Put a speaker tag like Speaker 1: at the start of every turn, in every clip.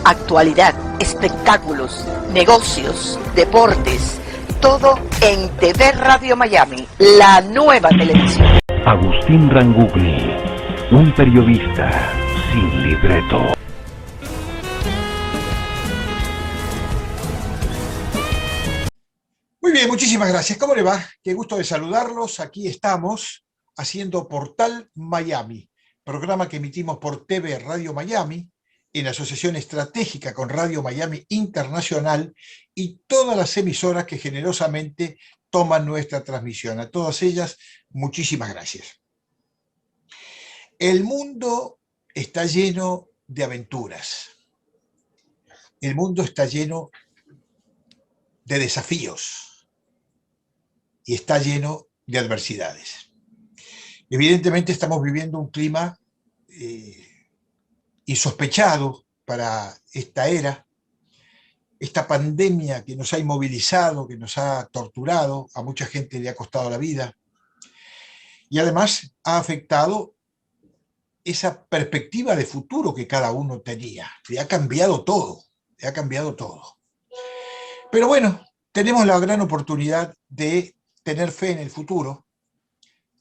Speaker 1: Actualidad, espectáculos, negocios, deportes, todo en TV Radio Miami, la nueva televisión.
Speaker 2: Agustín Rangugli, un periodista sin libreto.
Speaker 3: Muy bien, muchísimas gracias. ¿Cómo le va? Qué gusto de saludarlos. Aquí estamos haciendo Portal Miami, programa que emitimos por TV Radio Miami, en asociación estratégica con Radio Miami Internacional y todas las emisoras que generosamente toman nuestra transmisión. A todas ellas, muchísimas gracias. El mundo está lleno de aventuras. El mundo está lleno de desafíos y está lleno de adversidades. Evidentemente estamos viviendo un clima insospechado para esta era, esta pandemia que nos ha inmovilizado, que nos ha torturado, a mucha gente le ha costado la vida y además ha afectado esa perspectiva de futuro que cada uno tenía. Le ha cambiado todo, le ha cambiado todo. Pero bueno, tenemos la gran oportunidad de tener fe en el futuro,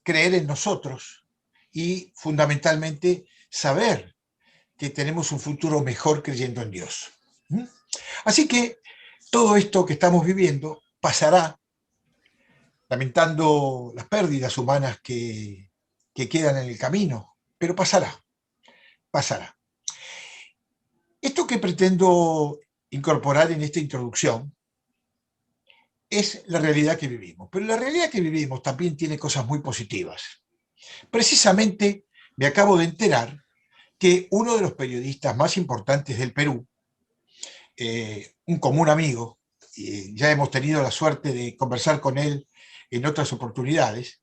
Speaker 3: creer en nosotros y fundamentalmente saber que tenemos un futuro mejor creyendo en Dios. Así que todo esto que estamos viviendo pasará, lamentando las pérdidas humanas que quedan en el camino, pero pasará, pasará. Esto que pretendo incorporar en esta introducción es la realidad que vivimos, pero la realidad que vivimos también tiene cosas muy positivas. Precisamente me acabo de enterar que uno de los periodistas más importantes del Perú, un común amigo, ya hemos tenido la suerte de conversar con él en otras oportunidades,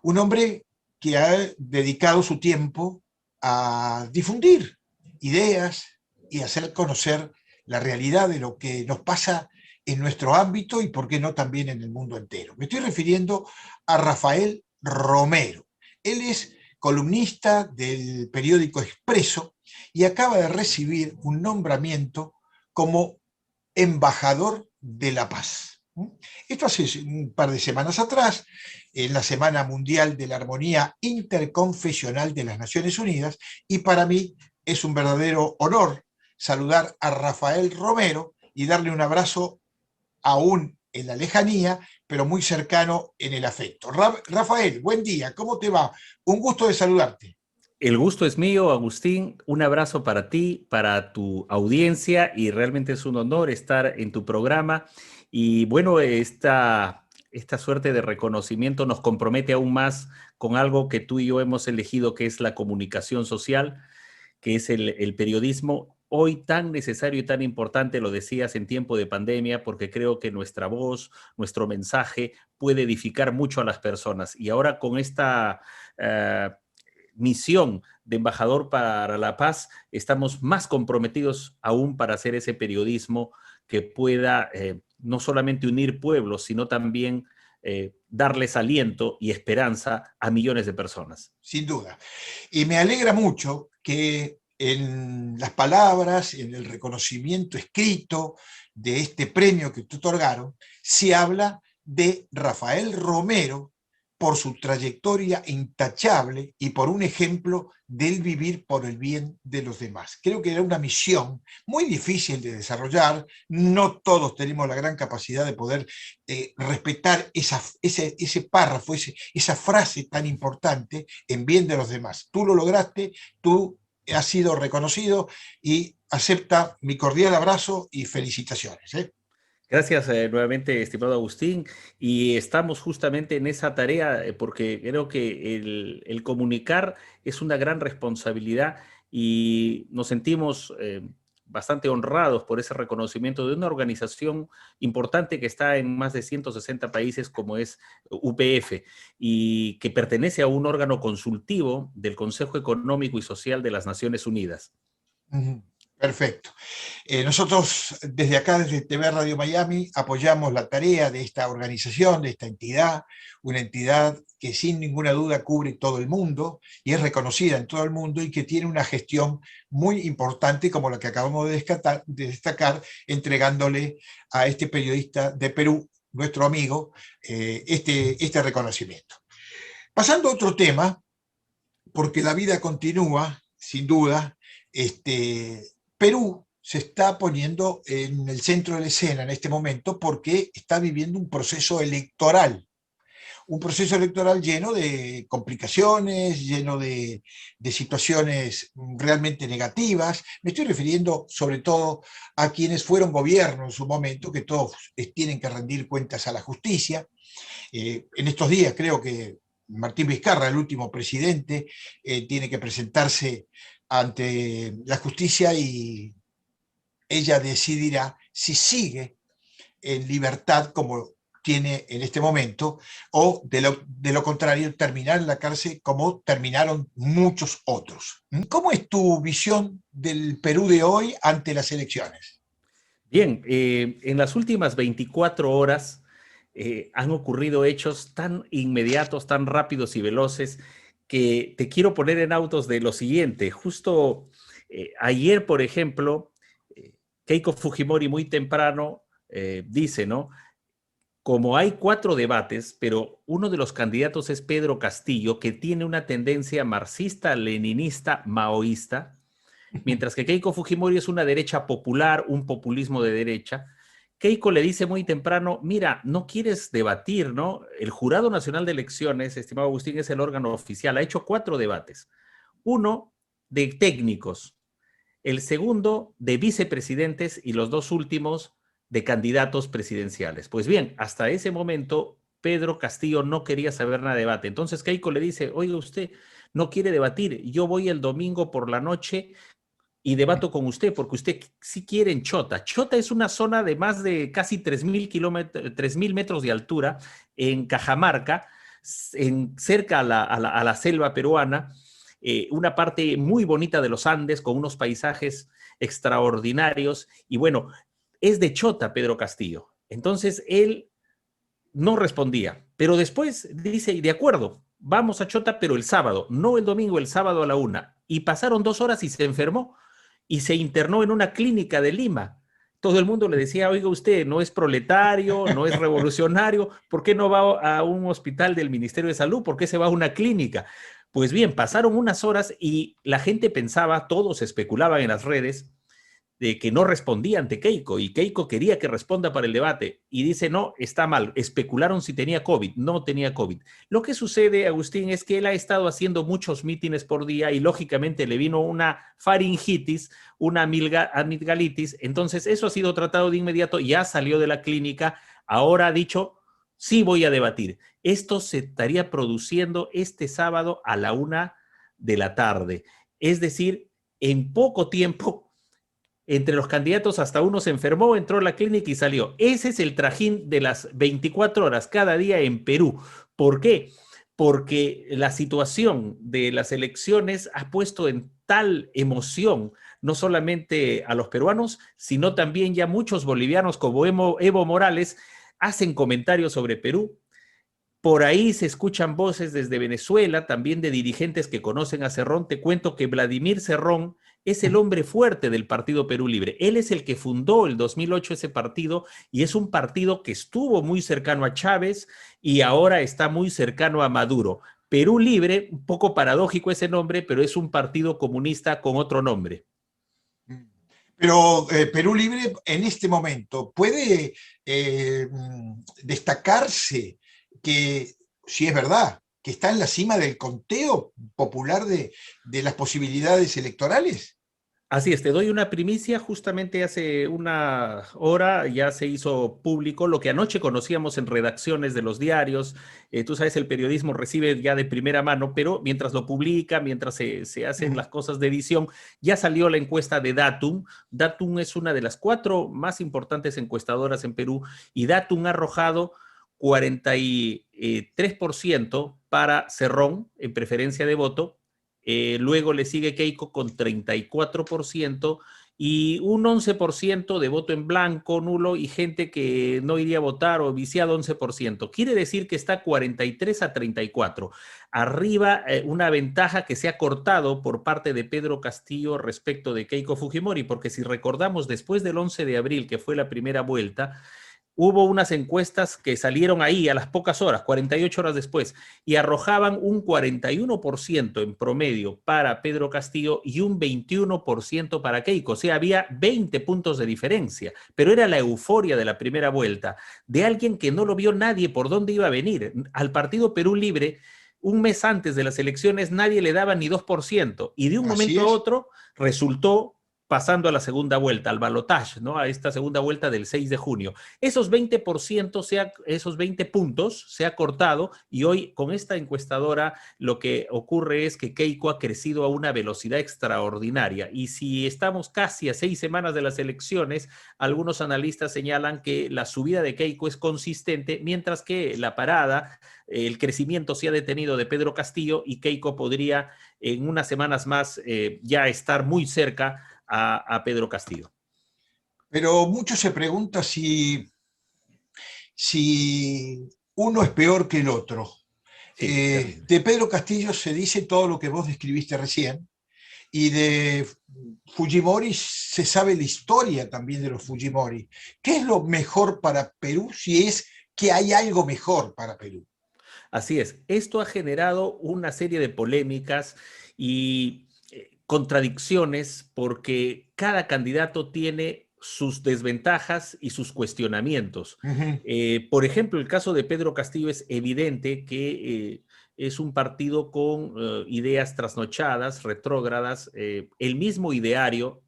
Speaker 3: un hombre que ha dedicado su tiempo a difundir ideas y hacer conocer la realidad de lo que nos pasa en nuestro ámbito y, por qué no, también en el mundo entero. Me estoy refiriendo a Rafael Romero. Él es columnista del periódico Expreso y acaba de recibir un nombramiento como embajador de la paz. Esto hace un par de semanas atrás, en la Semana Mundial de la Armonía Interconfesional de las Naciones Unidas, y para mí es un verdadero honor saludar a Rafael Romero y darle un abrazo aún en la lejanía, pero muy cercano en el afecto. Rafael, buen día, ¿cómo te va? Un gusto de saludarte.
Speaker 4: El gusto es mío, Agustín. Un abrazo para ti, para tu audiencia, y realmente es un honor estar en tu programa. Y bueno, esta suerte de reconocimiento nos compromete aún más con algo que tú y yo hemos elegido, que es la comunicación social, que es el periodismo, hoy tan necesario y tan importante, lo decías, en tiempo de pandemia, porque creo que nuestra voz, nuestro mensaje puede edificar mucho a las personas. Y ahora con esta misión de embajador para la paz, estamos más comprometidos aún para hacer ese periodismo que pueda no solamente unir pueblos, sino también darles aliento y esperanza a millones de personas.
Speaker 3: Sin duda. Y me alegra mucho que en las palabras, en el reconocimiento escrito de este premio que te otorgaron, se habla de Rafael Romero por su trayectoria intachable y por un ejemplo del vivir por el bien de los demás. Creo que era una misión muy difícil de desarrollar. No todos tenemos la gran capacidad de poder respetar ese párrafo, esa frase tan importante en bien de los demás. Tú lo lograste, tú has sido reconocido y acepta mi cordial abrazo y felicitaciones.
Speaker 4: Gracias nuevamente, estimado Agustín, y estamos justamente en esa tarea porque creo que el comunicar es una gran responsabilidad y nos sentimos bastante honrados por ese reconocimiento de una organización importante que está en más de 160 países, como es UPF, y que pertenece a un órgano consultivo del Consejo Económico y Social de las Naciones Unidas.
Speaker 3: Perfecto. Nosotros desde acá, desde TV Radio Miami, apoyamos la tarea de esta organización, de esta entidad, una entidad que sin ninguna duda cubre todo el mundo y es reconocida en todo el mundo y que tiene una gestión muy importante como la que acabamos de destacar, entregándole a este periodista de Perú, nuestro amigo, este reconocimiento. Pasando a otro tema, porque la vida continúa, sin duda, Perú se está poniendo en el centro de la escena en este momento porque está viviendo un proceso electoral lleno de complicaciones, lleno de situaciones realmente negativas. Me estoy refiriendo sobre todo a quienes fueron gobierno en su momento, que todos tienen que rendir cuentas a la justicia. En estos días creo que Martín Vizcarra, el último presidente, tiene que presentarse ante la justicia y ella decidirá si sigue en libertad como tiene en este momento, o de lo contrario, terminar en la cárcel como terminaron muchos otros. ¿Cómo es tu visión del Perú de hoy ante las elecciones?
Speaker 4: Bien, en las últimas 24 horas han ocurrido hechos tan inmediatos, tan rápidos y veloces que te quiero poner en autos de lo siguiente. Justo ayer, por ejemplo, Keiko Fujimori muy temprano dice, ¿no? Como hay 4 debates, pero uno de los candidatos es Pedro Castillo, que tiene una tendencia marxista, leninista, maoísta, mientras que Keiko Fujimori es una derecha popular, un populismo de derecha. Keiko le dice muy temprano, mira, no quieres debatir, ¿no? El Jurado Nacional de Elecciones, estimado Agustín, es el órgano oficial, ha hecho 4 debates. Uno de técnicos, el segundo de vicepresidentes y los 2 últimos de candidatos presidenciales. Pues bien, hasta ese momento Pedro Castillo no quería saber nada de debate. Entonces Keiko le dice, oiga, usted no quiere debatir, yo voy el domingo por la noche y debato con usted, porque usted sí quiere en Chota. Chota es una zona de más de casi 3.000 metros de altura en Cajamarca, cerca a la selva peruana, una parte muy bonita de los Andes, con unos paisajes extraordinarios, y bueno, es de Chota Pedro Castillo. Entonces él no respondía, pero después dice, de acuerdo, vamos a Chota, pero el sábado, no el domingo, el sábado a la 1. Y pasaron 2 horas y se enfermó y se internó en una clínica de Lima. Todo el mundo le decía, oiga usted, no es proletario, no es revolucionario, ¿por qué no va a un hospital del Ministerio de Salud? ¿Por qué se va a una clínica? Pues bien, pasaron unas horas y la gente pensaba, todos especulaban en las redes, de que no respondía ante Keiko, y Keiko quería que responda para el debate, y dice, no, está mal, especularon si tenía COVID, no tenía COVID. Lo que sucede, Agustín, es que él ha estado haciendo muchos mítines por día, y lógicamente le vino una faringitis, una amigdalitis, entonces eso ha sido tratado de inmediato, ya salió de la clínica, ahora ha dicho, sí voy a debatir. Esto se estaría produciendo este sábado a la 1 de la tarde, es decir, en poco tiempo. Entre los candidatos hasta uno se enfermó, entró a la clínica y salió. Ese es el trajín de las 24 horas cada día en Perú. ¿Por qué? Porque la situación de las elecciones ha puesto en tal emoción no solamente a los peruanos, sino también ya muchos bolivianos como Evo Morales hacen comentarios sobre Perú. Por ahí se escuchan voces desde Venezuela, también de dirigentes que conocen a Cerrón. Te cuento que Vladimir Cerrón es el hombre fuerte del Partido Perú Libre. Él es el que fundó el 2008 ese partido, y es un partido que estuvo muy cercano a Chávez y ahora está muy cercano a Maduro. Perú Libre, un poco paradójico ese nombre, pero es un partido comunista con otro nombre.
Speaker 3: Pero Perú Libre en este momento puede destacarse que, si es verdad, que está en la cima del conteo popular de las posibilidades electorales.
Speaker 4: Así es, te doy una primicia. Justamente hace 1 hora ya se hizo público lo que anoche conocíamos en redacciones de los diarios. Tú sabes, el periodismo recibe ya de primera mano, pero mientras lo publica, mientras se hacen las cosas de edición, ya salió la encuesta de Datum. Datum es una de las 4 más importantes encuestadoras en Perú, y Datum ha arrojado 43% para Cerrón en preferencia de voto luego le sigue Keiko con 34%, y un 11% de voto en blanco, nulo, y gente que no iría a votar o viciado 11%. Quiere decir que está 43-34. Arriba, una ventaja que se ha cortado por parte de Pedro Castillo respecto de Keiko Fujimori, porque si recordamos, después del 11 de abril, que fue la primera vuelta, hubo unas encuestas que salieron ahí a las pocas horas, 48 horas después, y arrojaban un 41% en promedio para Pedro Castillo y un 21% para Keiko. O sea, había 20 puntos de diferencia, pero era la euforia de la primera vuelta, de alguien que no lo vio nadie por dónde iba a venir. Al Partido Perú Libre, un mes antes de las elecciones, nadie le daba ni 2%, y de un momento a otro resultó pasando a la segunda vuelta, al balotaje, ¿no? A esta segunda vuelta del 6 de junio. Esos 20%, esos 20 puntos se ha cortado, y hoy con esta encuestadora lo que ocurre es que Keiko ha crecido a una velocidad extraordinaria, y si estamos casi a 6 semanas de las elecciones, algunos analistas señalan que la subida de Keiko es consistente, mientras que la parada, el crecimiento se ha detenido de Pedro Castillo, y Keiko podría en unas semanas más ya estar muy cerca a Pedro Castillo.
Speaker 3: Pero mucho se pregunta si uno es peor que el otro.
Speaker 4: Sí,
Speaker 3: de Pedro Castillo se dice todo lo que vos describiste recién, y de Fujimori se sabe la historia también de los Fujimori. ¿Qué es lo mejor para Perú, si es que hay algo mejor para Perú?
Speaker 4: Así es. Esto ha generado una serie de polémicas y contradicciones, porque cada candidato tiene sus desventajas y sus cuestionamientos. Por ejemplo, el caso de Pedro Castillo es evidente que es un partido con ideas trasnochadas, retrógradas, el mismo ideario.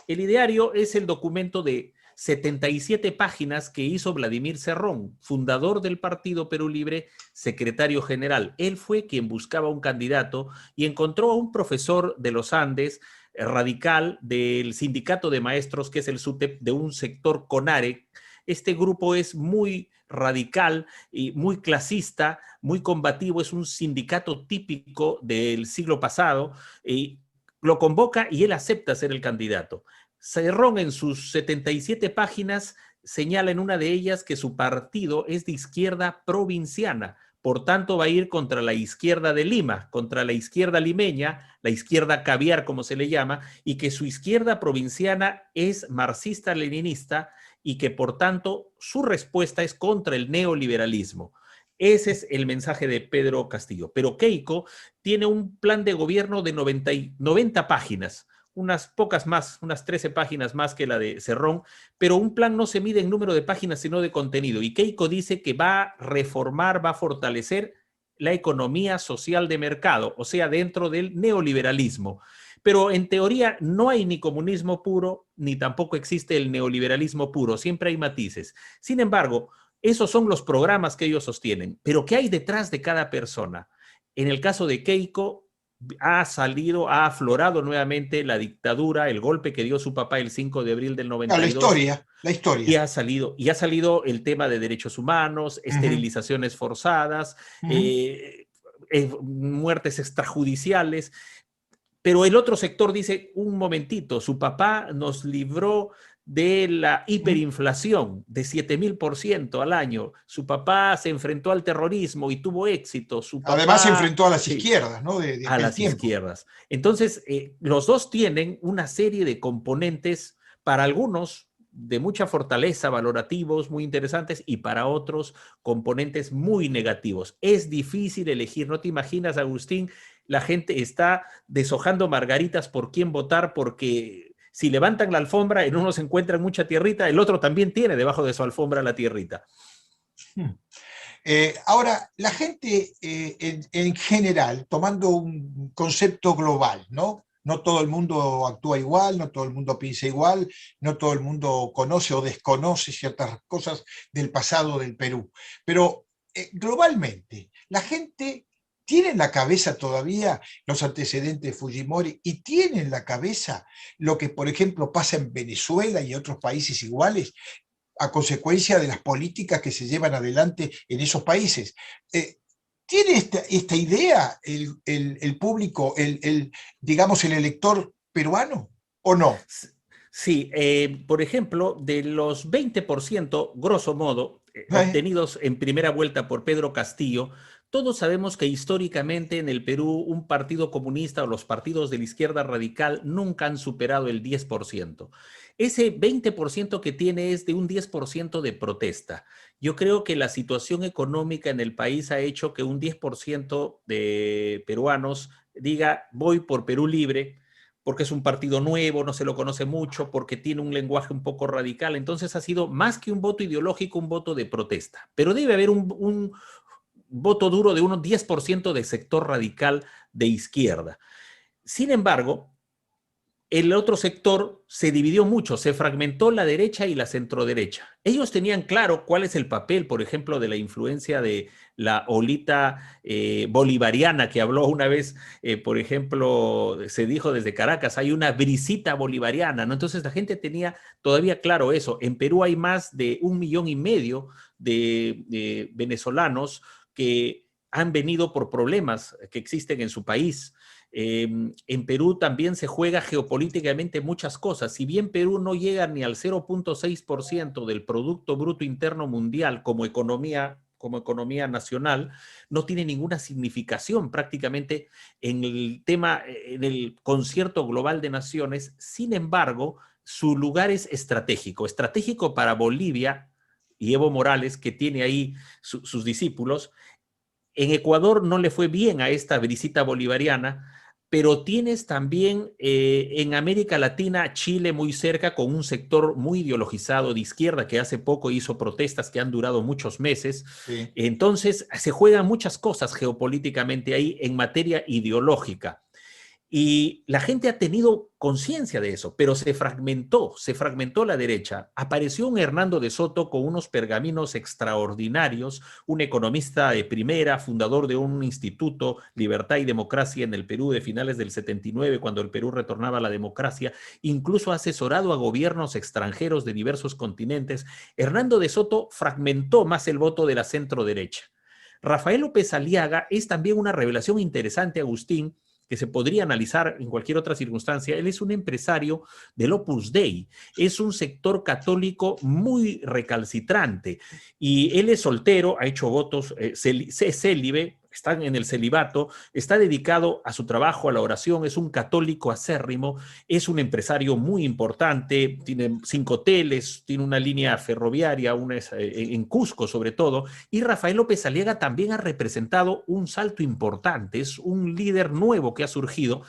Speaker 4: El ideario es el documento de 77 páginas que hizo Vladimir Cerrón, fundador del Partido Perú Libre, secretario general. Él fue quien buscaba un candidato y encontró a un profesor de los Andes, radical, del sindicato de maestros, que es el SUTEP, de un sector CONARE. Este grupo es muy radical y muy clasista, muy combativo, es un sindicato típico del siglo pasado, y lo convoca y él acepta ser el candidato. Cerrón, en sus 77 páginas, señala en una de ellas que su partido es de izquierda provinciana, por tanto va a ir contra la izquierda de Lima, contra la izquierda limeña, la izquierda caviar, como se le llama, y que su izquierda provinciana es marxista-leninista, y que por tanto su respuesta es contra el neoliberalismo. Ese es el mensaje de Pedro Castillo. Pero Keiko tiene un plan de gobierno de 90 páginas, unas pocas más, unas 13 páginas más que la de Cerrón, pero un plan no se mide en número de páginas, sino de contenido. Y Keiko dice que va a reformar, va a fortalecer la economía social de mercado, o sea, dentro del neoliberalismo. Pero en teoría no hay ni comunismo puro, ni tampoco existe el neoliberalismo puro, siempre hay matices. Sin embargo, esos son los programas que ellos sostienen, pero ¿qué hay detrás de cada persona? En el caso de Keiko, ha aflorado nuevamente la dictadura, el golpe que dio su papá el 5 de abril del 92.
Speaker 3: La historia.
Speaker 4: Y ha salido el tema de derechos humanos, esterilizaciones forzadas, muertes extrajudiciales. Pero el otro sector dice, un momentito, su papá nos libró de la hiperinflación de 7.000% al año. Su papá se enfrentó al terrorismo y tuvo éxito.
Speaker 3: Además se enfrentó a las izquierdas, ¿no?
Speaker 4: A las izquierdas. Entonces, los dos tienen una serie de componentes, para algunos de mucha fortaleza, valorativos, muy interesantes, y para otros componentes muy negativos. Es difícil elegir. No te imaginas, Agustín, la gente está deshojando margaritas por quién votar, porque si levantan la alfombra, en uno se encuentra mucha tierrita, el otro también tiene debajo de su alfombra la tierrita.
Speaker 3: Ahora, la gente en general, tomando un concepto global, ¿no? No todo el mundo actúa igual, no todo el mundo piensa igual, no todo el mundo conoce o desconoce ciertas cosas del pasado del Perú. Pero globalmente, la gente tiene en la cabeza todavía los antecedentes de Fujimori, y tiene en la cabeza lo que, por ejemplo, pasa en Venezuela y otros países iguales, a consecuencia de las políticas que se llevan adelante en esos países. ¿Tiene esta idea el público, digamos, el elector peruano o no?
Speaker 4: Sí, por ejemplo, de los 20%, grosso modo,
Speaker 3: ¿Eh?
Speaker 4: obtenidos en primera vuelta por Pedro Castillo, todos sabemos que históricamente en el Perú un partido comunista o los partidos de la izquierda radical nunca han superado el 10%. Ese 20% que tiene es de un 10% de protesta. Yo creo que la situación económica en el país ha hecho que un 10% de peruanos diga voy por Perú Libre, porque es un partido nuevo, no se lo conoce mucho, porque tiene un lenguaje un poco radical. Entonces ha sido más que un voto ideológico, un voto de protesta. Pero debe haber un voto duro de unos 10% de sector radical de izquierda. Sin embargo, el otro sector se dividió mucho, se fragmentó la derecha y la centroderecha. Ellos tenían claro cuál es el papel, por ejemplo, de la influencia de la olita bolivariana que habló una vez, por ejemplo, se dijo desde Caracas, hay una brisita bolivariana, ¿no? Entonces la gente tenía todavía claro eso. En Perú hay más de 1,5 millones de venezolanos que han venido por problemas que existen en su país. En Perú también se juega geopolíticamente muchas cosas. Si bien Perú no llega ni al 0,6% del Producto Bruto Interno Mundial como economía nacional, no tiene ninguna significación prácticamente en el tema, en el concierto global de naciones. Sin embargo, su lugar es estratégico para Bolivia y Evo Morales, que tiene ahí sus discípulos. En Ecuador no le fue bien a esta visita bolivariana, pero tienes también en América Latina, Chile muy cerca, con un sector muy ideologizado de izquierda que hace poco hizo protestas que han durado muchos meses.
Speaker 3: Sí.
Speaker 4: Entonces, se juegan muchas cosas geopolíticamente ahí en materia ideológica. Y la gente ha tenido conciencia de eso, pero se fragmentó la derecha. Apareció un Hernando de Soto con unos pergaminos extraordinarios, un economista de primera, fundador de un instituto, Libertad y Democracia en el Perú de finales del 79, cuando el Perú retornaba a la democracia, incluso ha asesorado a gobiernos extranjeros de diversos continentes. Hernando de Soto fragmentó más el voto de la centro derecha. Rafael López Aliaga es también una revelación interesante, Agustín, que se podría analizar en cualquier otra circunstancia. Él es un empresario del Opus Dei, es un sector católico muy recalcitrante y él es soltero, ha hecho votos, es célibe, está en el celibato, está dedicado a su trabajo, a la oración, es un católico acérrimo, es un empresario muy importante, tiene 5 hoteles, tiene una línea ferroviaria, una en Cusco sobre todo, y Rafael López Aliaga también ha representado un salto importante, es un líder nuevo que ha surgido.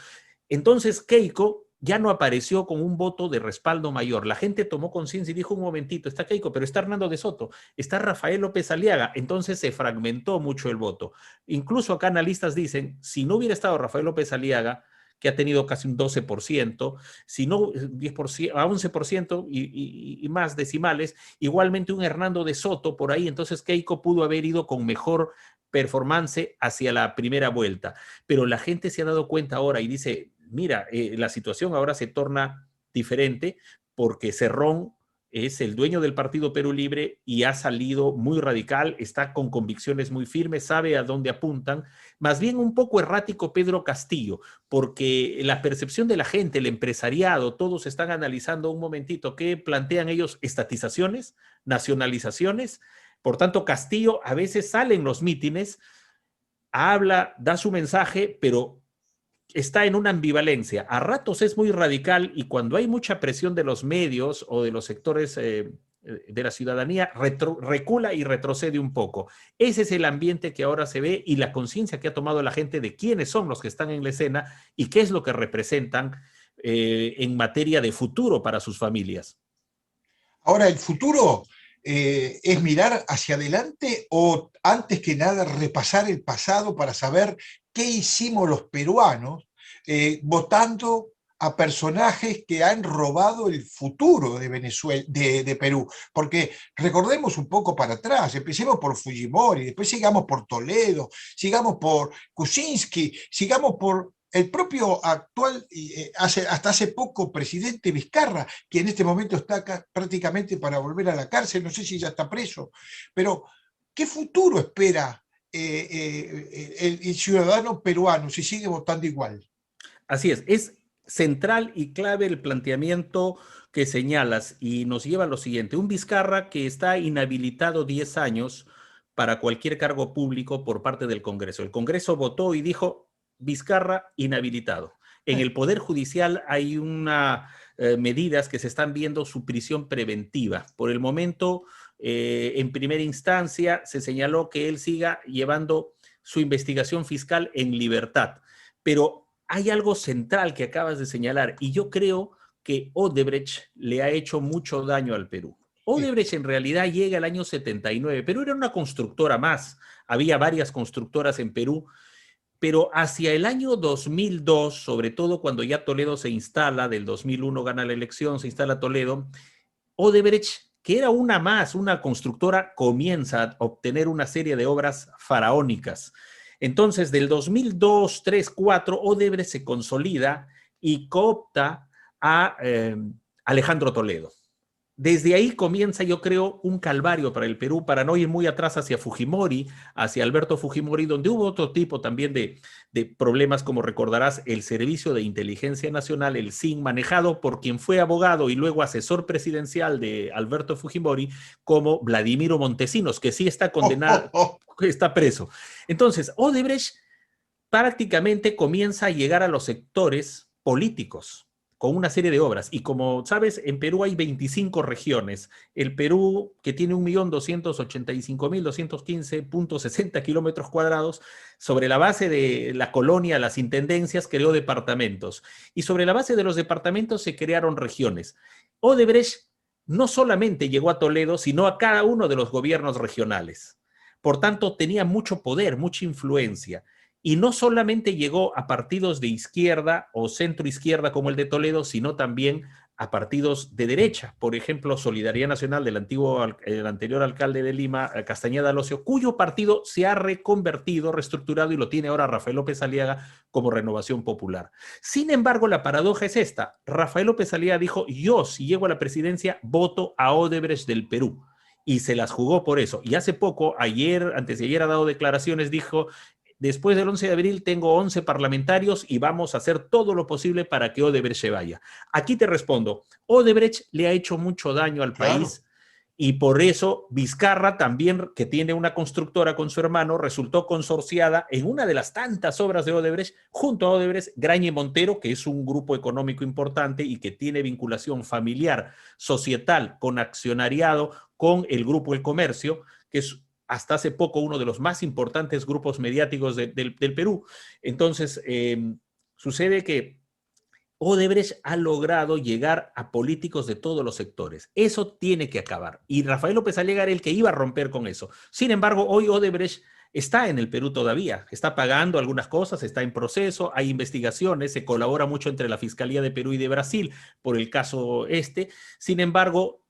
Speaker 4: Entonces Keiko ya no apareció con un voto de respaldo mayor. La gente tomó conciencia y dijo, un momentito, está Keiko, pero está Hernando de Soto, está Rafael López Aliaga. Entonces se fragmentó mucho el voto. Incluso acá analistas dicen, si no hubiera estado Rafael López Aliaga, que ha tenido casi un 12%, si no 10%, a 11% y más decimales, igualmente un Hernando de Soto por ahí, entonces Keiko pudo haber ido con mejor performance hacia la primera vuelta. Pero la gente se ha dado cuenta ahora y dice, mira, la situación ahora se torna diferente porque Cerrón es el dueño del Partido Perú Libre y ha salido muy radical, está con convicciones muy firmes, sabe a dónde apuntan. Más bien un poco errático Pedro Castillo, porque la percepción de la gente, el empresariado, todos están analizando un momentito qué plantean ellos, estatizaciones, nacionalizaciones. Por tanto, Castillo a veces sale en los mítines, habla, da su mensaje, pero está en una ambivalencia. A ratos es muy radical y cuando hay mucha presión de los medios o de los sectores de la ciudadanía, recula y retrocede un poco. Ese es el ambiente que ahora se ve y la conciencia que ha tomado la gente de quiénes son los que están en la escena y qué es lo que representan en materia de futuro para sus familias.
Speaker 3: Ahora, el futuro es mirar hacia adelante o antes que nada repasar el pasado para saber qué hicimos los peruanos votando a personajes que han robado el futuro de Venezuela, de Perú. Porque recordemos un poco para atrás, empecemos por Fujimori, después sigamos por Toledo, sigamos por Kuczynski, sigamos por el propio actual, hasta hace poco, presidente Vizcarra, que en este momento está acá prácticamente para volver a la cárcel, no sé si ya está preso, pero ¿qué futuro espera el ciudadano peruano, si sigue votando igual.
Speaker 4: Así es central y clave el planteamiento que señalas y nos lleva a lo siguiente. Un Vizcarra que está inhabilitado 10 años para cualquier cargo público por parte del Congreso. El Congreso votó y dijo, Vizcarra inhabilitado. En el Poder Judicial hay medidas que se están viendo su prisión preventiva. Por el momento, en primera instancia, se señaló que él siga llevando su investigación fiscal en libertad. Pero hay algo central que acabas de señalar y yo creo que Odebrecht le ha hecho mucho daño al Perú. Odebrecht en realidad llega al año 79. Perú era una constructora más. Había varias constructoras en Perú, pero hacia el año 2002, sobre todo cuando ya Toledo se instala, del 2001 gana la elección, se instala Toledo, Odebrecht, que era una constructora, comienza a obtener una serie de obras faraónicas. Entonces, del 2002, 3, 4, Odebrecht se consolida y coopta a Alejandro Toledo. Desde ahí comienza, yo creo, un calvario para el Perú, para no ir muy atrás hacia Fujimori, hacia Alberto Fujimori, donde hubo otro tipo también de problemas, como recordarás, el Servicio de Inteligencia Nacional, el SIN, manejado por quien fue abogado y luego asesor presidencial de Alberto Fujimori, como Vladimiro Montesinos, que sí está condenado, está preso. Entonces, Odebrecht prácticamente comienza a llegar a los sectores políticos con una serie de obras. Y como sabes, en Perú hay 25 regiones. El Perú, que tiene 1.285.215.60 kilómetros cuadrados, sobre la base de la colonia, las intendencias, creó departamentos. Y sobre la base de los departamentos se crearon regiones. Odebrecht no solamente llegó a Toledo, sino a cada uno de los gobiernos regionales. Por tanto, tenía mucho poder, mucha influencia. Y no solamente llegó a partidos de izquierda o centro izquierda como el de Toledo, sino también a partidos de derecha. Por ejemplo, Solidaridad Nacional del anterior alcalde de Lima, Castañeda Alonso, cuyo partido se ha reconvertido, reestructurado y lo tiene ahora Rafael López Aliaga como Renovación Popular. Sin embargo, la paradoja es esta. Rafael López Aliaga dijo, yo si llego a la presidencia voto a Odebrecht del Perú. Y se las jugó por eso. Y hace poco, antes de ayer ha dado declaraciones, dijo, después del 11 de abril tengo 11 parlamentarios y vamos a hacer todo lo posible para que Odebrecht se vaya. Aquí te respondo, Odebrecht le ha hecho mucho daño al país y por eso Vizcarra también, que tiene una constructora con su hermano, resultó consorciada en una de las tantas obras de Odebrecht, junto a Odebrecht, Graña y Montero, que es un grupo económico importante y que tiene vinculación familiar, societal, con accionariado, con el Grupo El Comercio, que es hasta hace poco uno de los más importantes grupos mediáticos del Perú. Entonces, sucede que Odebrecht ha logrado llegar a políticos de todos los sectores. Eso tiene que acabar. Y Rafael López Aliaga era el que iba a romper con eso. Sin embargo, hoy Odebrecht está en el Perú todavía. Está pagando algunas cosas, está en proceso, hay investigaciones, se colabora mucho entre la Fiscalía de Perú y de Brasil por el caso este. Sin embargo,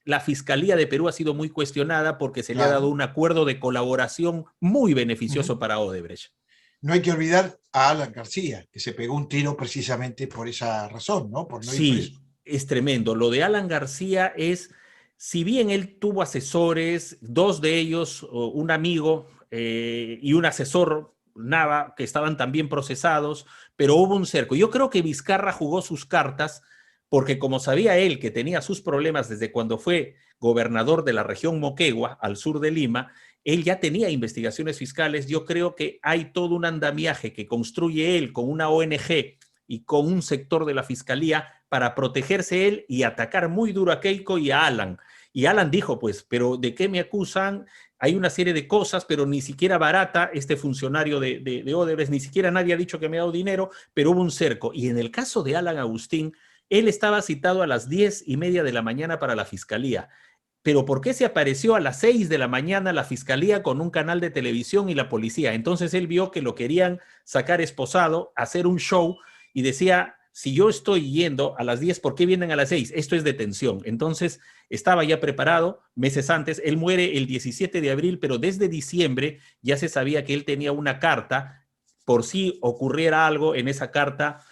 Speaker 4: la Fiscalía de Perú ha sido muy cuestionada porque se le ha dado un acuerdo de colaboración muy beneficioso para Odebrecht.
Speaker 3: No hay que olvidar a Alan García, que se pegó un tiro precisamente por esa razón, ¿no? Por no ir preso.
Speaker 4: Es tremendo. Lo de Alan García es, si bien él tuvo asesores, dos de ellos, un amigo y un asesor, Nava, que estaban también procesados, pero hubo un cerco. Yo creo que Vizcarra jugó sus cartas porque como sabía él que tenía sus problemas desde cuando fue gobernador de la región Moquegua, al sur de Lima, él ya tenía investigaciones fiscales. Yo creo que hay todo un andamiaje que construye él con una ONG y con un sector de la fiscalía para protegerse él y atacar muy duro a Keiko y a Alan. Y Alan dijo, pues, pero ¿de qué me acusan? Hay una serie de cosas, pero ni siquiera barata este funcionario de Odebrecht, ni siquiera nadie ha dicho que me ha dado dinero, pero hubo un cerco. Y en el caso de Alan Agustín, él estaba citado a las 10:30 de la mañana para la fiscalía. Pero ¿por qué se apareció a las 6 de la mañana la fiscalía con un canal de televisión y la policía? Entonces él vio que lo querían sacar esposado, hacer un show y decía, si yo estoy yendo a las 10, ¿por qué vienen a las 6? Esto es detención. Entonces estaba ya preparado meses antes. Él muere el 17 de abril, pero desde diciembre ya se sabía que él tenía una carta por si ocurriera algo en esa carta.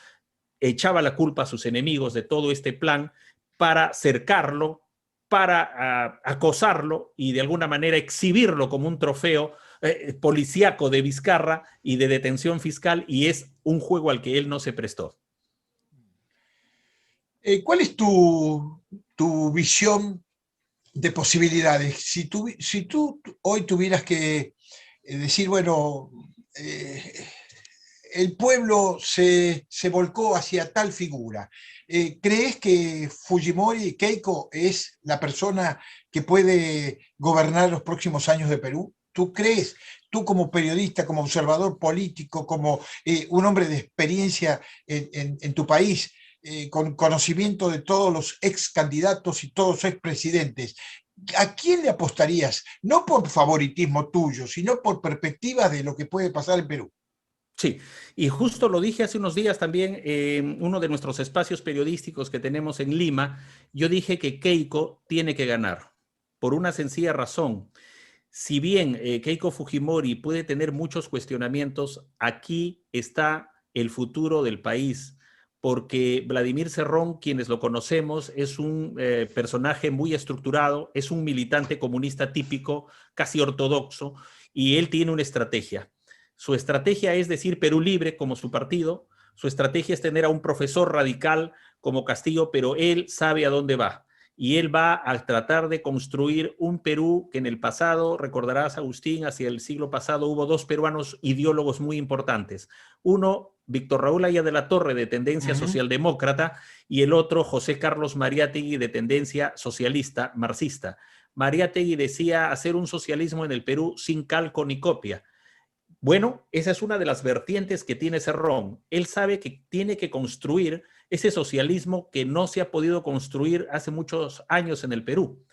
Speaker 4: Echaba la culpa a sus enemigos de todo este plan para cercarlo, para acosarlo y de alguna manera exhibirlo como un trofeo policíaco de Vizcarra y de detención fiscal, y es un juego al que él no se prestó.
Speaker 3: ¿Cuál es tu visión de posibilidades? Si tú hoy tuvieras que decir, bueno, el pueblo se volcó hacia tal figura, ¿crees que Fujimori, Keiko, es la persona que puede gobernar los próximos años de Perú? ¿Tú crees, tú como periodista, como observador político, como un hombre de experiencia en tu país, con conocimiento de todos los ex candidatos y todos los ex presidentes, ¿a quién le apostarías? No por favoritismo tuyo, sino por perspectiva de lo que puede pasar en Perú.
Speaker 4: Sí, y justo lo dije hace unos días también en uno de nuestros espacios periodísticos que tenemos en Lima. Yo dije que Keiko tiene que ganar por una sencilla razón. Si bien Keiko Fujimori puede tener muchos cuestionamientos, aquí está el futuro del país, porque Vladimir Cerrón, quienes lo conocemos, es un personaje muy estructurado, es un militante comunista típico, casi ortodoxo, y él tiene una estrategia. Su estrategia es decir Perú libre como su partido, su estrategia es tener a un profesor radical como Castillo, pero él sabe a dónde va. Y él va a tratar de construir un Perú que en el pasado, recordarás, Agustín, hacia el siglo pasado hubo dos peruanos ideólogos muy importantes. Uno, Víctor Raúl Aya de la Torre, de tendencia socialdemócrata, y el otro, José Carlos Mariátegui, de tendencia socialista, marxista. Mariátegui decía hacer un socialismo en el Perú sin calco ni copia. Bueno, esa es una de las vertientes que tiene Cerrón. Él sabe que tiene que construir ese socialismo que no se ha podido construir hace muchos años en el Perú.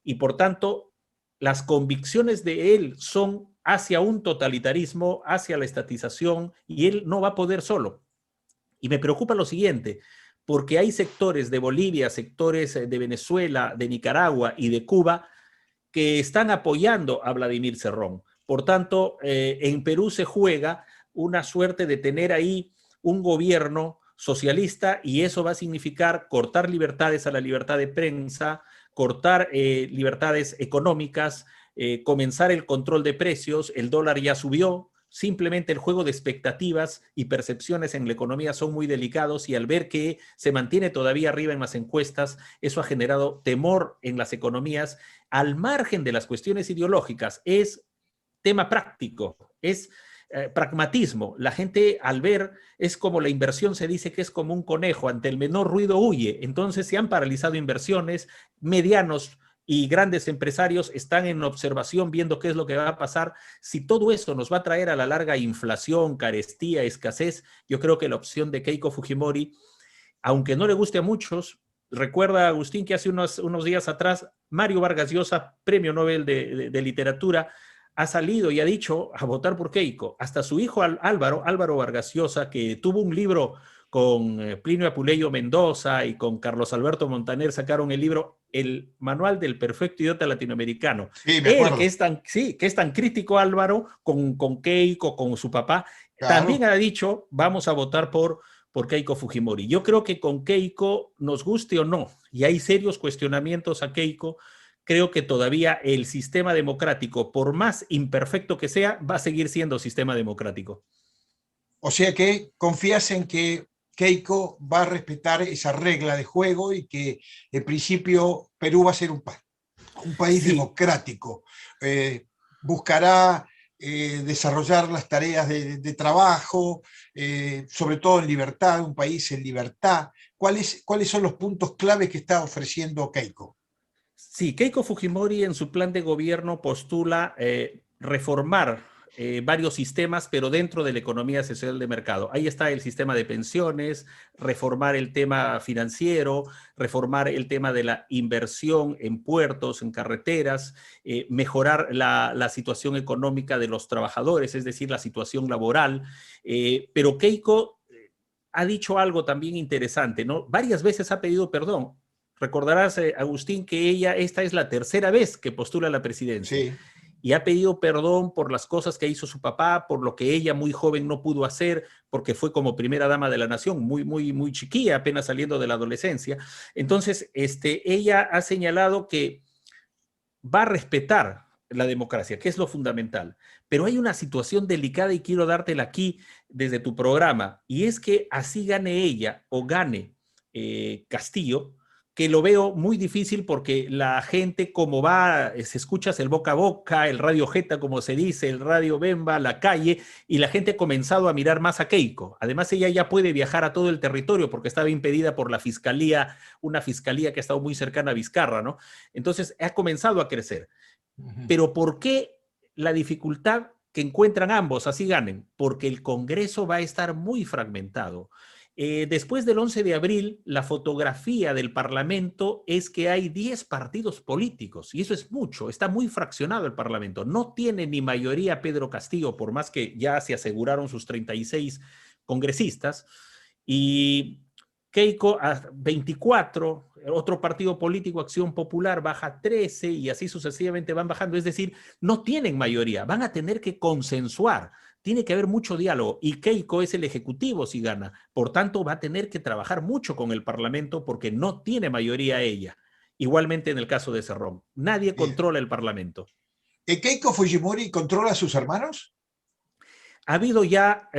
Speaker 4: Y por tanto, las convicciones de él son hacia un totalitarismo, hacia la estatización, y él no va a poder solo. Y me preocupa lo siguiente, porque hay sectores de Bolivia, sectores de Venezuela, de Nicaragua y de Cuba que están apoyando a Vladimir Cerrón. Por tanto, en Perú se juega una suerte de tener ahí un gobierno socialista, y eso va a significar cortar libertades a la libertad de prensa, cortar libertades económicas, comenzar el control de precios. El dólar ya subió. Simplemente el juego de expectativas y percepciones en la economía son muy delicados, y al ver que se mantiene todavía arriba en las encuestas, eso ha generado temor en las economías, al margen de las cuestiones ideológicas. Es tema práctico, es pragmatismo. La gente, al ver, es como la inversión, se dice que es como un conejo, ante el menor ruido huye. Entonces se han paralizado inversiones. Medianos y grandes empresarios están en observación viendo qué es lo que va a pasar. Si todo esto nos va a traer a la larga inflación, carestía, escasez, yo creo que la opción de Keiko Fujimori, aunque no le guste a muchos, recuerda, Agustín, que hace unos días atrás Mario Vargas Llosa, premio Nobel de literatura, ha salido y ha dicho a votar por Keiko. Hasta su hijo Álvaro Vargas Llosa, que tuvo un libro con Plinio Apuleyo Mendoza y con Carlos Alberto Montaner, sacaron el libro El Manual del Perfecto Idiota Latinoamericano.
Speaker 3: Sí, me acuerdo.
Speaker 4: Que es tan crítico, Álvaro, con Keiko, con su papá,
Speaker 3: Claro.
Speaker 4: también ha dicho, vamos a votar por Keiko Fujimori. Yo creo que con Keiko, nos guste o no, y hay serios cuestionamientos a Keiko, creo que todavía el sistema democrático, por más imperfecto que sea, va a seguir siendo sistema democrático.
Speaker 3: O sea que confías en que Keiko va a respetar esa regla de juego y que en principio Perú va a ser un país
Speaker 4: Sí.
Speaker 3: democrático. Buscará desarrollar las tareas de trabajo, sobre todo en libertad, un país en libertad. ¿Cuáles son los puntos clave que está ofreciendo Keiko?
Speaker 4: Sí, Keiko Fujimori en su plan de gobierno postula reformar varios sistemas, pero dentro de la economía social de mercado. Ahí está el sistema de pensiones, reformar el tema financiero, reformar el tema de la inversión en puertos, en carreteras, mejorar la situación económica de los trabajadores, es decir, la situación laboral. Pero Keiko ha dicho algo también interesante, ¿no? Varias veces ha pedido perdón. Recordarás, Agustín, que esta es la tercera vez que postula a la presidencia.
Speaker 3: Sí.
Speaker 4: Y ha pedido perdón por las cosas que hizo su papá, por lo que ella muy joven no pudo hacer, porque fue como primera dama de la nación, muy chiquilla, apenas saliendo de la adolescencia. Entonces, ella ha señalado que va a respetar la democracia, que es lo fundamental. Pero hay una situación delicada y quiero dártela aquí desde tu programa, y es que así gane ella o gane Castillo, que lo veo muy difícil porque la gente como va, se escuchas el boca a boca, el radio Jeta, como se dice, el radio Bemba, la calle, y la gente ha comenzado a mirar más a Keiko. Además, ella ya puede viajar a todo el territorio porque estaba impedida por la fiscalía, una fiscalía que ha estado muy cercana a Vizcarra, ¿no? Entonces, ha comenzado a crecer. Pero ¿por qué la dificultad que encuentran ambos así ganen? Porque el Congreso va a estar muy fragmentado. Después del 11 de abril, la fotografía del Parlamento es que hay 10 partidos políticos, y eso es mucho, está muy fraccionado el Parlamento. No tiene ni mayoría Pedro Castillo, por más que ya se aseguraron sus 36 congresistas, y Keiko a 24, otro partido político, Acción Popular, baja a 13 y así sucesivamente van bajando. Es decir, no tienen mayoría, van a tener que consensuar. Tiene que haber mucho diálogo y Keiko es el ejecutivo si gana. Por tanto, va a tener que trabajar mucho con el Parlamento porque no tiene mayoría ella. Igualmente en el caso de Cerrón. Nadie controla el Parlamento.
Speaker 3: ¿Keiko Fujimori controla a sus hermanos?
Speaker 4: Ha habido ya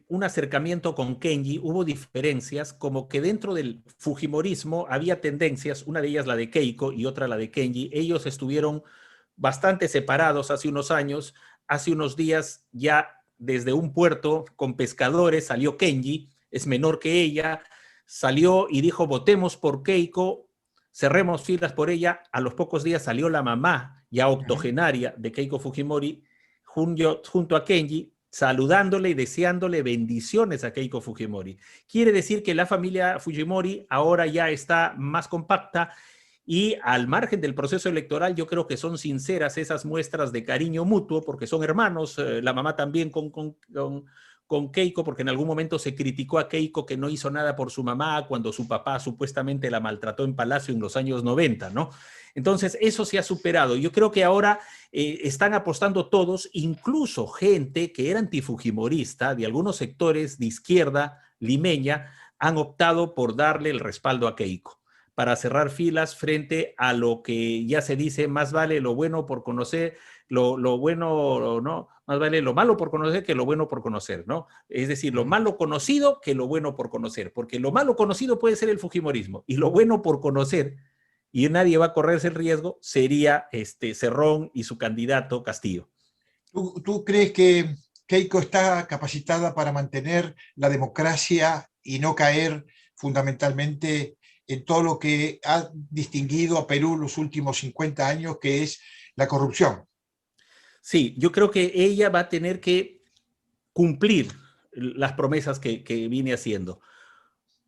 Speaker 4: un acercamiento con Kenji, hubo diferencias, como que dentro del Fujimorismo había tendencias, una de ellas la de Keiko y otra la de Kenji. Ellos estuvieron bastante separados hace unos años. Hace unos días ya desde un puerto con pescadores salió Kenji, es menor que ella, salió y dijo votemos por Keiko, cerremos filas por ella. A los pocos días salió la mamá ya octogenaria de Keiko Fujimori junto a Kenji, saludándole y deseándole bendiciones a Keiko Fujimori. Quiere decir que la familia Fujimori ahora ya está más compacta y al margen del proceso electoral yo creo que son sinceras esas muestras de cariño mutuo porque son hermanos, la mamá también con Keiko, porque en algún momento se criticó a Keiko que no hizo nada por su mamá cuando su papá supuestamente la maltrató en Palacio en los años 90, ¿no? Entonces, eso se ha superado. Yo creo que ahora están apostando todos, incluso gente que era antifujimorista de algunos sectores de izquierda limeña, han optado por darle el respaldo a Keiko para cerrar filas frente a lo que ya se dice, más vale lo bueno por conocer, lo bueno, ¿no? Más vale lo malo por conocer que lo bueno por conocer, ¿no? Es decir, lo malo conocido que lo bueno por conocer, porque lo malo conocido puede ser el fujimorismo y lo bueno por conocer, y nadie va a correrse el riesgo, sería Cerrón y su candidato Castillo.
Speaker 3: ¿Tú crees que Keiko está capacitada para mantener la democracia y no caer fundamentalmente en todo lo que ha distinguido a Perú los últimos 50 años, que es la corrupción?
Speaker 4: Sí, yo creo que ella va a tener que cumplir las promesas que viene haciendo.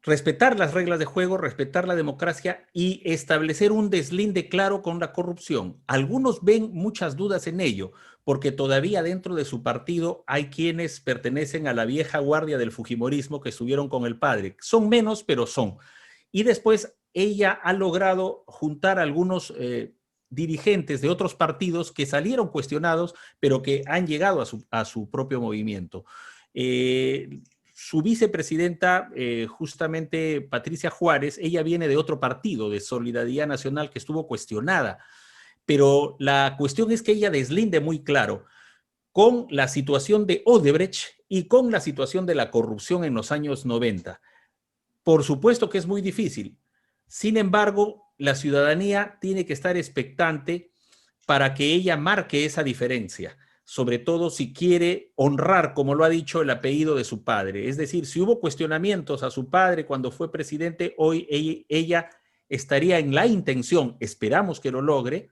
Speaker 4: Respetar las reglas de juego, respetar la democracia y establecer un deslinde claro con la corrupción. Algunos ven muchas dudas en ello, porque todavía dentro de su partido hay quienes pertenecen a la vieja guardia del fujimorismo que estuvieron con el padre. Son menos, pero son. Y después ella ha logrado juntar a algunos dirigentes de otros partidos que salieron cuestionados, pero que han llegado a su propio movimiento. Su vicepresidenta, justamente Patricia Juárez, ella viene de otro partido, de Solidaridad Nacional, que estuvo cuestionada, pero la cuestión es que ella deslinde muy claro con la situación de Odebrecht y con la situación de la corrupción en los años 90. Por supuesto que es muy difícil. Sin embargo, la ciudadanía tiene que estar expectante para que ella marque esa diferencia, sobre todo si quiere honrar, como lo ha dicho, el apellido de su padre. Es decir, si hubo cuestionamientos a su padre cuando fue presidente, hoy ella estaría en la intención, esperamos que lo logre,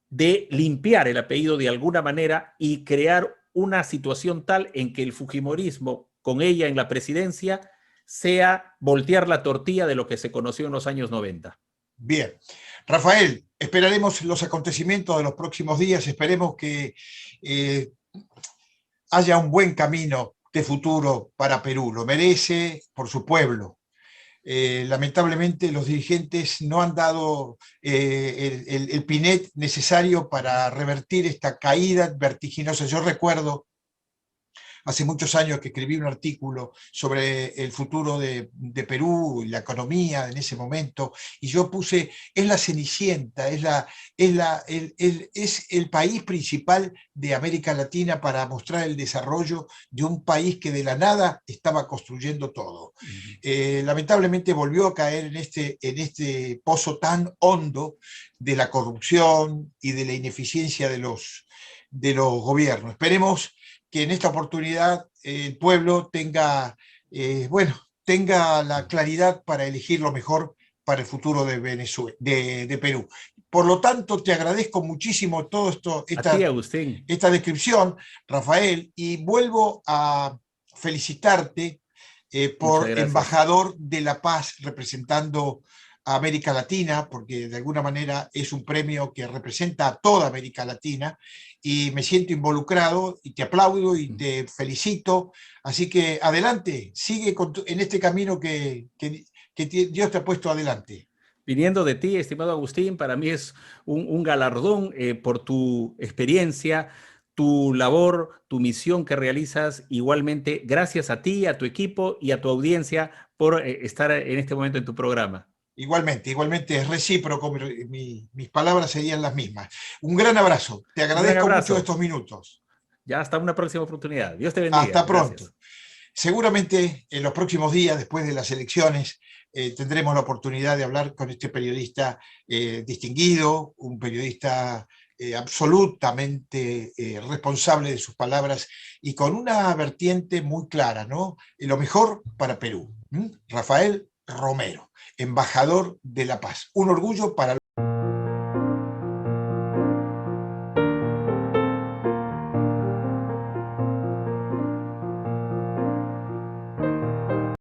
Speaker 4: de limpiar el apellido de alguna manera y crear una situación tal en que el fujimorismo, con ella en la presidencia, sea voltear la tortilla de lo que se conoció en los años 90.
Speaker 3: Bien. Rafael, esperaremos los acontecimientos de los próximos días, esperemos que haya un buen camino de futuro para Perú, lo merece por su pueblo. Lamentablemente los dirigentes no han dado el pinet necesario para revertir esta caída vertiginosa. Yo recuerdo hace muchos años que escribí un artículo sobre el futuro de Perú y la economía en ese momento, y yo puse, es la Cenicienta, es el país principal de América Latina para mostrar el desarrollo de un país que de la nada estaba construyendo todo. Lamentablemente volvió a caer en este pozo tan hondo de la corrupción y de la ineficiencia de los gobiernos. Esperemos que en esta oportunidad el pueblo tenga la claridad para elegir lo mejor para el futuro de de Perú. Por lo tanto, te agradezco muchísimo todo esto,
Speaker 4: A ti, Agustín.
Speaker 3: esta descripción, Rafael, y vuelvo a felicitarte por embajador de la paz representando a América Latina, porque de alguna manera es un premio que representa a toda América Latina, y me siento involucrado y te aplaudo y te felicito. Así que adelante, sigue en este camino que Dios te ha puesto adelante.
Speaker 4: Viniendo de ti, estimado Agustín, para mí es un galardón por tu experiencia, tu labor, tu misión que realizas. Igualmente, gracias a ti, a tu equipo y a tu audiencia por estar en este momento en tu programa.
Speaker 3: Igualmente es recíproco, mis palabras serían las mismas. Un gran abrazo, te agradezco mucho estos minutos.
Speaker 4: Ya hasta una próxima oportunidad. Dios te bendiga.
Speaker 3: Hasta pronto.
Speaker 4: Gracias.
Speaker 3: Seguramente en los próximos días, después de las elecciones, tendremos la oportunidad de hablar con este periodista distinguido, un periodista absolutamente responsable de sus palabras y con una vertiente muy clara, ¿no? Lo mejor para Perú. Rafael Romero, embajador de la paz. Un orgullo para